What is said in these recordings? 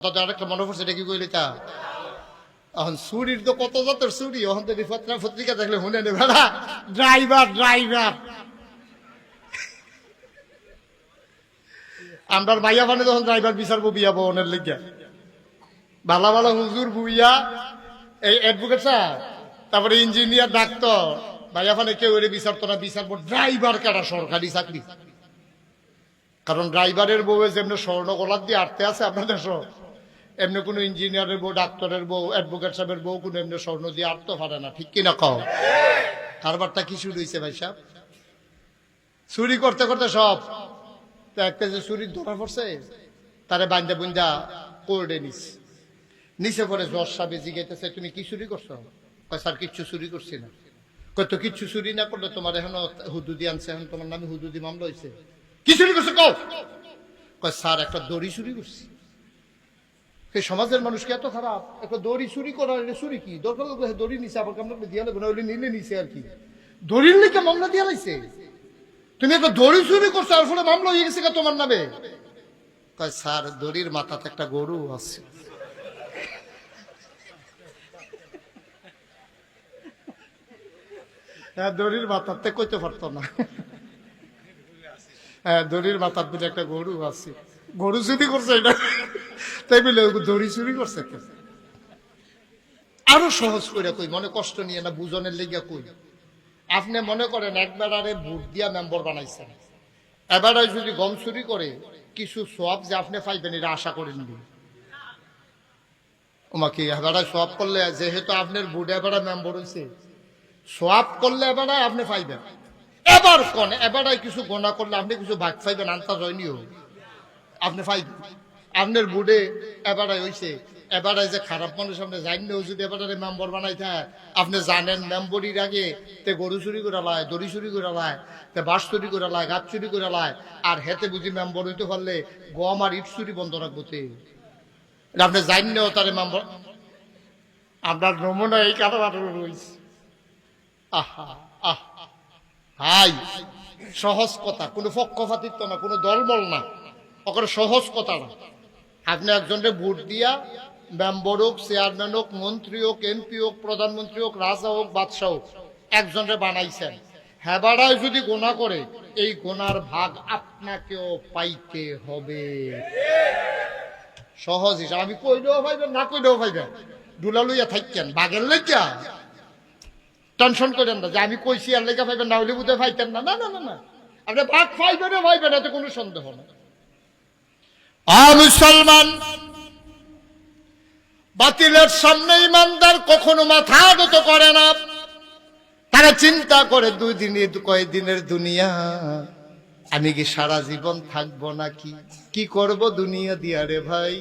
তাদের আরেকটা মনে পড়ছে, এটা কি কইলে তা এখন চুরির তো কত জাতের চুরি, এখন তো পত্রিকা দেখলে শুনে নেবে না। ড্রাইভার ড্রাইভার আমরা ভাইয়া মানে যখন ড্রাইভার বিচারবো বিয়া বনের লেগে ভালো ভালো হুজুর বুইয়া এই অ্যাডভোকেট স্যার, তারপরে ইঞ্জিনিয়ার ডাক্তার ভাইয়া মানে কেউ এর বিচারতো না, বিচারবো ড্রাইভার কাটা সরকারি চাকরি। কারণ ড্রাইভারের বউ যেমনি স্বর্ণ গলার দিয়ে আটতে আছে আপনাদের সব, এমনি কোনো ইঞ্জিনিয়ারের বউ, ডাক্তারের বউ, অ্যাডভোকেট সাহেবের বউ কোনো এমনি স্বর্ণ দিয়ে আটতে পারে না, ঠিক কিনা কও? কারবারটা কি শুরু হয়েছে ভাই সাহেব? চুরি করতে করতে সব একটা যে চুরির ধরা পড়ছে তারে বান্দা বুন্দা কোর্টে নিচে পরে জজ সাহেব জিজ্ঞাসা, তুমি কি চুরি করছো? কয় স্যার কিচ্ছু চুরি করছি না। কয় তো কিচ্ছু চুরি না করলে তোমার এখনো হুদুদি আনছে, এখন তোমার নামে হুদুদি মামলা হয়েছে, কি চুরি করছো কও? কয় স্যার একটা দড়ি চুরি করছি। সেই সমাজের মানুষকে এত খারাপ, একটা দড়ি চুরি করার চুরি কি দরকার? দড়ি নিচে আবার কামড়া দিয়া লাগবে না, ওই নিলে নিচে আর কি, দড়ির লিখে মামলা দিয়া লাগছে। তুমি একটা দড়ি চুরি করছো আর ফলে মামলা হয়ে গেছে তোমার নামে। কয় স্যার দড়ির মাথাতে একটা গরু আছে। হ্যাঁ দড়ির মাথাতে কইতে পারতো না, হ্যাঁ দড়ির মাথার দিলে একটা গরু আছে, গরু চুরি করছে এটা, তাই বলে দড়ি চুরি করছে। আরো সহজ করে কই, মনে কষ্ট নিয়ে না, বুঝনের লেগে কই। আপনি মনে করেন একবার আরে ভোট দিয়া মেম্বার বানাইছেন, এবার যদি গম চুরি করে কিছু সব যে আপনি পাইবেন এটা আশা করেন নি। ওমাকে এবার সব করলে যেহেতু আপনার ভোট এবার মেম্বার হয়েছে, সব করলে এবার আপনি পাইবেন। এবার কোন এবার কিছু গোনা করলে আপনি কিছু ভাগ পাইবেন, আন্তাজ হয়নিও আপনি পাইবেন। আপনার বুড়ে এবার হয়েছে, এবার যে খারাপ মানুষ আপনি জানেও যদি এবার মেম্বার বানাই থাকে, আপনি জানেন মেম্বরির আগে তে গরু চুরি করে লায়, দড়ি চুরি করে লায়, তে বাঁশ চুরি করে লায়, গাছ চুরি করে লায়, আর হেতে বুঝি মেম্বার হইতে পারলে গম আর ইট চুরি বন্ধ রাখবো। আপনি জানেও তার মেম্বার। আপনার নমুনা এই কারণে রয়েছে। আহা আহ হাই সহজ কথা, কোনো পক্ষপাতিত্ব না, কোনো দলবল না, ওখানে সহজ কথা না। আপনি একজনকে ভোট দিয়া মেম্বার হোক, চেয়ারম্যান হোক, মন্ত্রী হোক, এমপি হোক, প্রধানমন্ত্রী হোক, রাজা হোক, বাদশাহ হোক, একজনকে বানাইছেন, হেবাড়ায় যদি গোনা করে এই গোনার ভাগ আপনাকেও পাইতে হবে। সহজ হিসাব, আমি কইলেও পাইবেন না কইলেও পাইবেন, দুলা লইয়া থাকেন বাঘের লেগা টেনশন করেন না যে আমি কইছি আর লেখা পাইবেন না হলে বুঝে পাইতেন না, না না না না, আপনি ভাগ পাইবেন পাইবেন, এতে কোনো সন্দেহ না। মুসলমান বাতিলের সামনে ইমানদার কখনো মাথা নত করে না, তারা চিন্তা করে দুই দিনের কয়েকদিনের দুনিয়া, আমি কি সারা জীবন থাকবো নাকি, কি করব দুনিয়া দিয়া রে ভাই।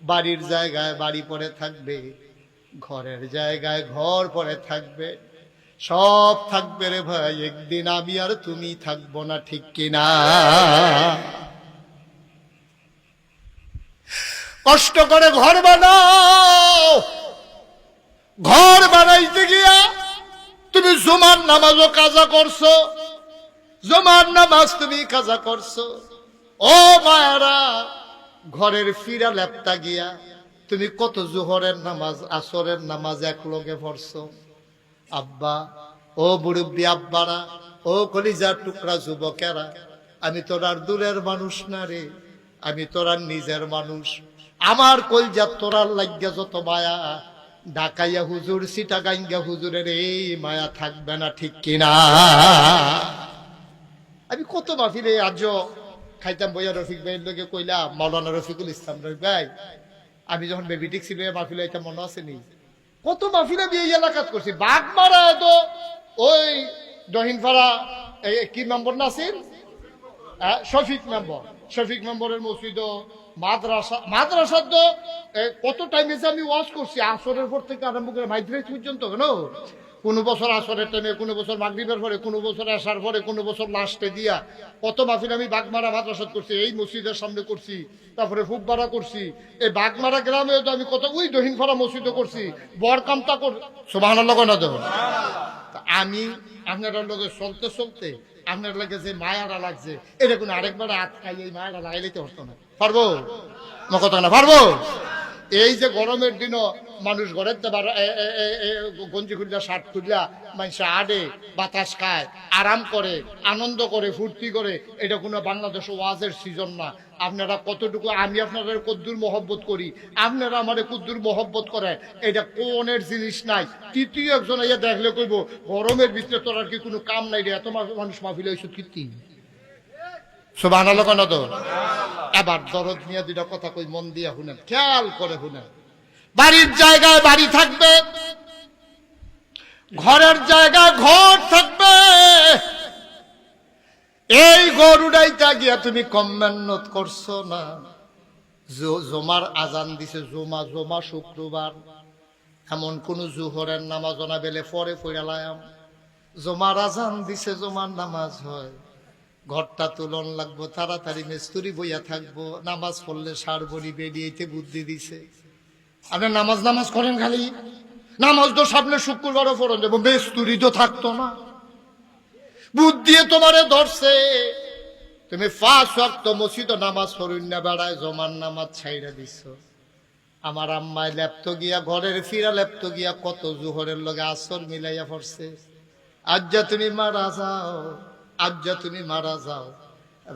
বাড়ির জায়গায় বাড়ি পড়ে থাকবে, ঘরের জায়গায় ঘর পড়ে থাকবে, সব থাকবে রে ভাই, একদিন আমি আর তুমি থাকবো না, ঠিক কিনা? কষ্ট করে ঘর বানাও, ঘর বানাইতে গিয়া তুমি জুমার নামাজও কাজা করছো, জুমার নামাজ তুমি কাজা করছো। ও মায়েরা, ঘরের ফিরা লেপটা গিয়া তুমি কত জোহরের নামাজ, আসরের নামাজ এক লগে পড়ছো। আব্বা, ও মুরব্বী আব্বারা, ও কলিজার টুকরা যুবকেরা, আমি তোরার দূরের মানুষ না রে, আমি তোরার নিজের মানুষ। আমার কলজা তোরার লাগিয়া যত মায়া, ঢাকাইয়া হুজুর সিটাগাঙ্গা হুজুরের এই মায়া থাকবে না, ঠিক কিনা? আমি কত মাহফিলে আজও খাইতাম বইয়া রফিক ভাইয়ের লোকে কইলাম, মাওলানা রফিকুল ইসলাম রফিক ভাই, আমি যখন বেবিটিক ছিল মাহফিলে এটা মনে আসেনি, কত মাহফিলে বিয়ে এলাকাত করছি। বাঘ মারা তো ওই দহিনপাড়া কি মেম্বর না আছেন, শফিক মেম্বর, শফিক মেম্বরের মসজিদ, মাদ্রাসা তো কত টাইমে যে আমি ওয়াজ করছি, আসরের পর থেকে আরম্ভ করে মাইগ্রেট পর্যন্ত, কেন কোনো বছর আসরের টাইমে, কোনো বছর মাগরিবের পরে, কোনো বছর আসার পরে, কোনো বছর লাস্টে দিয়া কত মাহফিল আমি বাগমারা মাদ্রাসা করছি, এই মসজিদের সামনে করছি, তারপরে ফুকবাড়া করছি, এই বাগমারা গ্রামে তো আমি কত ওই দহিনপাড়া মসজিদও করছি, বরকামটা কর সুবহানাল্লাহ না দেব। আমি আপনার লগে চলতে চলতে আপনার লাগে যে মায়ারা লাগছে, এটা কোনো আরেকবার হাত খাই এই মায়ারা লাগাইলেতে হতো না। পারবো না? কথা না পারবো? এই যে গরমের দিনও মানুষ ঘরের গঞ্জি খুললা শার্ট খুললা মানুষ আডে বাতাস খায়, আরাম করে, আনন্দ করে, ফুর্তি করে, এটা কোনো বাংলাদেশ ওয়াজের সিজন না। আপনারা কতটুকু, আমি আপনাদের কদ্দুর মহব্বত করি, আপনারা আমাদের কদ্দুর মহব্বত করে, এটা কোনের জিনিস নাই। তৃতীয় একজন ইয়ে দেখলে কইব গরমের ভিতরে তোর আর কি কোনো কাম নাই রে, এত মানুষ মাহফিলে হয়েছে কীর্তি সুবহানাল্লাহ কেন তো? এবার দরদ নিয়ে দুটা কথা কই, মন দিয়ে শুনেন, খেয়াল করে শুনেন। বাড়ির জায়গায় বাড়ি থাকবে, ঘরের জায়গায় ঘর থাকবে। এই ঘর উড়াইতে গিয়া তুমি কম মেহনত করছো না। জমার আজান দিছে, জমা জমা শুক্রবার, এমন কোন জোহরের নামাজ না বেলে পরে ফইরালাম। জমার আজান দিছে, জমার নামাজ হয়, ঘরটা তুলন লাগবো, তাড়াতাড়ি মেস্তুরি বইয়া থাকবো, নামাজ পড়লে সার বড়ি বেরিয়েতে বুদ্ধি দিছে। আপনি নামাজ করেন খালি, নামাজ তো সামনে শুক্রবারও পড়ন যাবো, মেস্তুরি তো থাকতো না, বুদ্ধি তোমারে ধরছে। তুমি 5 ওয়াক্ত মসজিদ নামাজ পড়ুন না বেড়ায়, জমার নামাজ ছাইরা দিছ। আমার আম্মায় লেপতো গিয়া, ঘরের ফিরা লেপতো গিয়া কত জোহরের লগে আসর মিলাইয়া পড়ছে। আজ যা তুমি মারা যাও, আজ যা তুমি মারা যাও,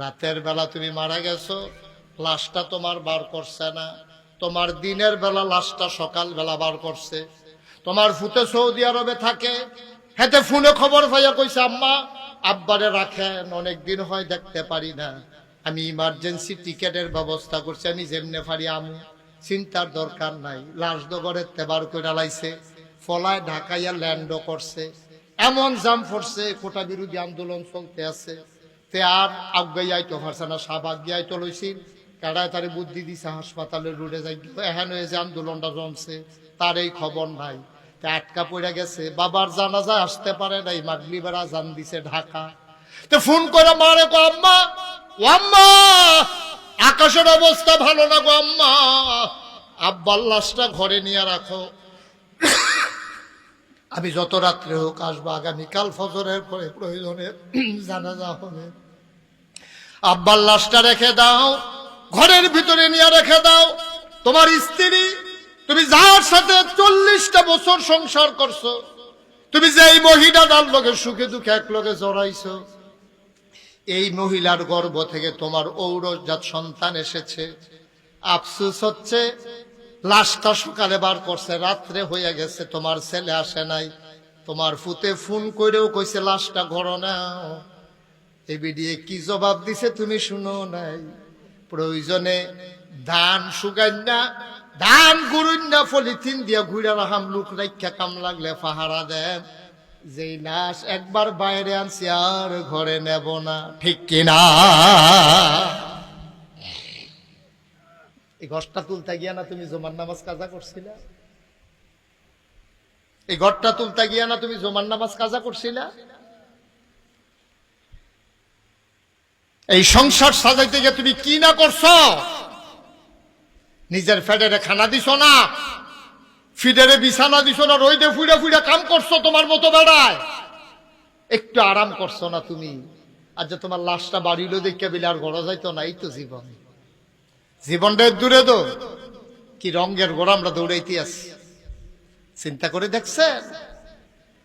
রাতের বেলা তুমি মারা গেছো, লাশটা তোমার বার করছে না। তোমার দিনের বেলা লাশটা সকাল বেলা বার করছে। তোমার ফুতে সৌদি আরবে থাকে, হেতে ফোনে খবর পাইয়া কইছে, আম্মা আব্বারে রাখেন, অনেকদিন হয় দেখতে পারি না, আমি ইমার্জেন্সি টিকেটের ব্যবস্থা করছি, আমি যেমনে পারি আমু, চিন্তার দরকার নাই। লাশ দগরের তেবার করে লাইছে, ফলায় ঢাকাইয়া ল্যান্ডও করছে। এমন জাম পড়ছে, কোটা বিরোধী আন্দোলন চলতে আছে, তে আর আগাইয়াইতো পারছে না, সাপ আগাইতো লইছিল, কারায় তারে বুদ্ধি দিছে, হাসপাতালের রুটে যাই, এহেন হয়ে যে আন্দোলনটা জমছে, তার এই খবর নাই, তে আটকা পড়ে গেছে। বাবার জানাজা আসতে পারে নাই, মাগরিবের আজান দিছে ঢাকা। তো ফোন করে মারে গো, আম্মা ও আম্মা, আকাশের অবস্থা ভালো না গো আম্মা, আব্বার লাশটা ঘরে নিয়ে রাখো, আমি যত রাত্রে হোক আসবো, আগামীকাল ফজরের পরে প্রয়োজনে জানাজা হবে, আব্বার লাশটা রেখে দাও, ঘরের ভিতরে নিয়ে রেখে দাও। তোমার স্ত্রী, তুমি যার সাথে 40টা বছর সংসার করছো, তুমি যে এই মহিলাটার লগে সুখে দুঃখে এক লগে জড়াইছো, এই মহিলার গর্ভ থেকে তোমার ঔরজাত সন্তান এসেছে। আফসোস হচ্ছে লাশটা সকালে বার করছে, রাত্রে হয়ে গেছে, তোমার ছেলে আসে নাই। তোমার ফুতে ফোন করেও কইছে লাশটা ঘর নাও। এই বিডিয়ে কি জবাব দিছে তুমি শুনো নাই? প্রয়োজনে ধান শুকাইনা, ধান গুরুন্না পলিথিন দিয়া ঘুরে রাখাম, লোক রাখা কাম লাগলে পাহারা দেন, যেই লাশ একবার বাইরে আনছি আর ঘরে নেব না, ঠিক কিনা? এই ঘরটা তুলতে গিয়া না তুমি জমার নামাজ কাজা করছিলা? এই ঘরটা তুলতে গিয়া না তুমি জমার নামাজ কাজা করছিলা? এই সংসার সাজাইতে গিয়ে তুমি কি না করছো? নিজের ফেডারে খানা দিছো না, ফিডারে বিছানা দিছো না, রইদে ফুইরা ফুইরা কাম করছো তোমার মতো বেড়ায়, একটু আরাম করছো না তুমি? আজ যে তোমার লাশটা বাড়িলো দেখে বিলে আর গড়া যাইতো না। এই তো জীবন, জীবনটা দূরে তো কি রঙের গোড়া আমরা দৌড়াইতে আছি, চিন্তা করে দেখছেন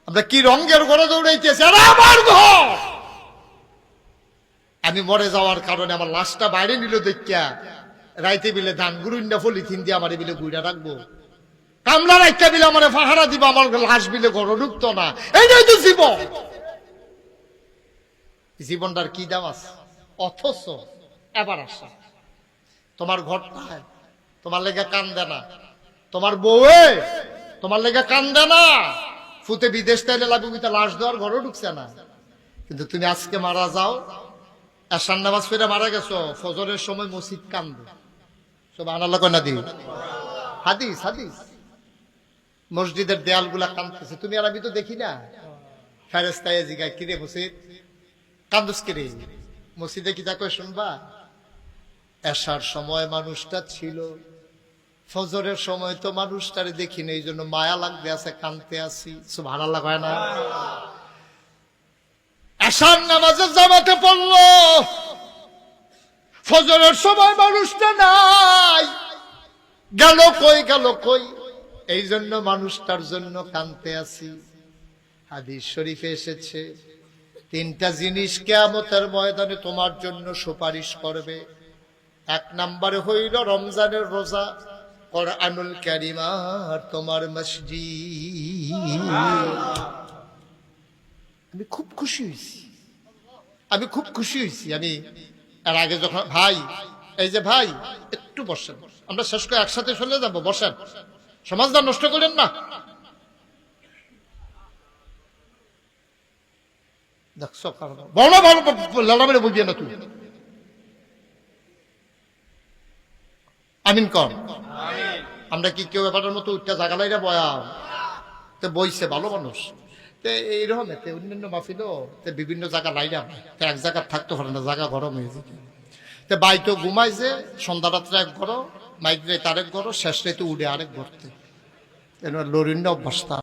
আমরা কি রঙের গোড়া দৌড়াইতে আছি? আর আমার ঘর, আমি মরে যাওয়ার কারণে আমার লাশটা বাইরে নিল দেখিয়া রাইতে বিলে ধান গুরুন্ডা পলিথিন দিয়ে আমার বিলে গুইরা রাখবো, কামলা রাইতে বিলে আমার পাহারা দিব, আমার লাশ বিলে ঘর ঢুকতো না। এইটাই তো জীবন। জীবনটার কি দাম আছে? অথচ এবার আসা তোমার ঘরটায় তোমার লেগে কান্দে না, তোমার বউয়ে তোমার লেগে কান্দে না, ফুতে বিদেশ তাইলে লাগবে, লাশ দেওয়ার ঘরও ঢুকছে না। কিন্তু তুমি আজকে মারা যাও, এশার নামাজ পড়ে মারা গেছো, ফজরের সময় মসজিদ কান্দে, সুবহানাল্লাহ কন্যা দি, হাদিস হাদিস, মসজিদের দেয়ালগুলা কান্দতেছে, তুমি আর আমি তো দেখি না। ফেরেশতায়ে জিগায়, কিরে মসজিদ কান্দুস কিরে? মসজিদে কি তা কই শুনবা? এশার সময় মানুষটা ছিল, ফজরের সময় তো মানুষটারে দেখি না, এই জন্য মায়া লাগতে আছে, কান্দতে আছি। সুবহানাল্লাহ কয় না? এশার নামাজে জামাতে পড়লো, ফজরের সময় মানুষটা নাই, গেল কই গেল কই। এই জন্য মানুষটার জন্য কাঁদতে আছি। হাদিস শরীফে এসেছে, তিনটা জিনিস কিয়ামতের ময়দানে তোমার জন্য সুপারিশ করবে। এক নম্বরে হইল রমজানের রোজা, কোরআনুল কারীম আর তোমার মসজিদ। আমি খুব খুশি হয়েছি, আমি এর আগে যখন ভাই, এই যে ভাই একটু বসেন, আমরা শেষ করে একসাথে চলে যাবো, বসেন, সমাজটা নষ্ট করেন না। দেখছো বড় লালামেরে বলবি না তুই। আমিন কর। আমরা কি কেউ ব্যাপারের মতো উঠটা জাগা লাইরা বয়া তো বইছে ভালো মানুষ তে এইরকম এতে অন্যান্য মাহফিলও তে বিভিন্ন জায়গা লাইরা তো এক জায়গা থাকতে পারে না, জায়গা গরম হয়ে যেত। তে বাই তো ঘুমাইছে, সন্ধ্যা রাত্রে এক ঘর, মাইক রাইতে আরেক ঘর, শেষ রাইতে উড়ে আরেক ঘরতে লরিণ্য অভ্যাসটা।